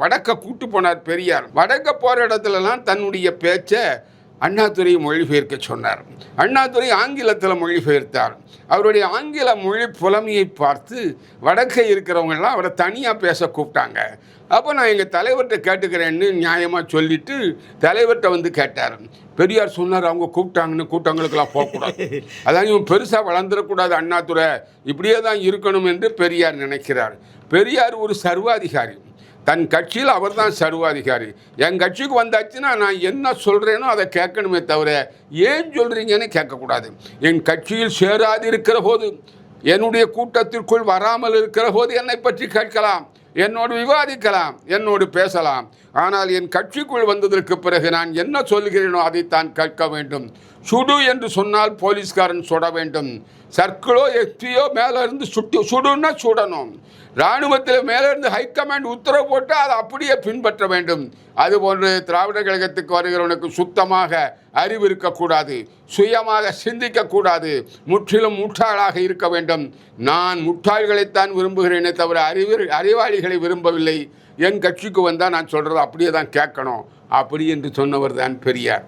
வடக்க கூட்டு போனார் பெரியார். வடக்க போகிற இடத்துலலாம் தன்னுடைய பேச்சை அண்ணாதுரை மொழிபெயர்க்க சொன்னார். அண்ணாதுரை ஆங்கிலத்தில் மொழிபெயர்த்தார். அவருடைய ஆங்கில மொழி புலமையை பார்த்து வடக்கே இருக்கிறவங்கெல்லாம் அவரை தனியாக பேச கூப்பிட்டாங்க. அப்போ நான் எங்கள் தலைவர்கிட்ட கேட்டுக்கிறேன்னு நியாயமாக சொல்லிவிட்டு தலைவர்கிட்ட வந்து கேட்டார். பெரியார் சொன்னார், அவங்க கூப்பிட்டாங்கன்னு கூட்டங்களுக்கெல்லாம் போகக்கூடாது, அதான் இவன் பெருசாக வளர்ந்துடக்கூடாது, அண்ணாதுரை இப்படியே தான் இருக்கணும் என்று பெரியார் நினைக்கிறார். பெரியார் ஒரு சர்வாதிகாரி. தன் கட்சியில் அவர் தான் சர்வாதிகாரி. என் கட்சிக்கு வந்தாச்சுன்னா நான் என்ன சொல்கிறேனோ அதை கேட்கணுமே தவிர ஏன் சொல்கிறீங்கன்னு கேட்கக்கூடாது. என் கட்சியில் சேராது இருக்கிற போது, என்னுடைய கூட்டத்திற்குள் வராமல் இருக்கிற போது என்னை பற்றி கேட்கலாம், என்னோடு விவாதிக்கலாம், என்னோடு பேசலாம். ஆனால் என் கட்சிக்குள் வந்ததற்கு பிறகு நான் என்ன சொல்கிறேனோ அதைத்தான் கேட்க வேண்டும். சுடு என்று சொன்னால் போலீஸ்காரன் சுட வேண்டும். சர்க்கிளோ எஸ்பியோ மேலே இருந்து சுடுன்னா சுடணும். இராணுவத்தில் மேலே இருந்து ஹைகமாண்ட் உத்தரவு போட்டு அதை அப்படியே பின்பற்ற வேண்டும். அதுபோன்று திராவிட கழகத்துக்கு வருகிறவனுக்கு சுத்தமாக அறிவு இருக்கக்கூடாது, சுயமாக சிந்திக்கக்கூடாது, முற்றிலும் முட்டாளாக இருக்க வேண்டும். நான் முட்டாள்களைத்தான் விரும்புகிறேனே தவிர அறிவாளிகளை விரும்பவில்லை. என் கட்சிக்கு வந்தால் நான் சொல்கிறது அப்படியே தான் கேட்கணும் அப்படி என்று சொன்னவர் தான் பெரியார்.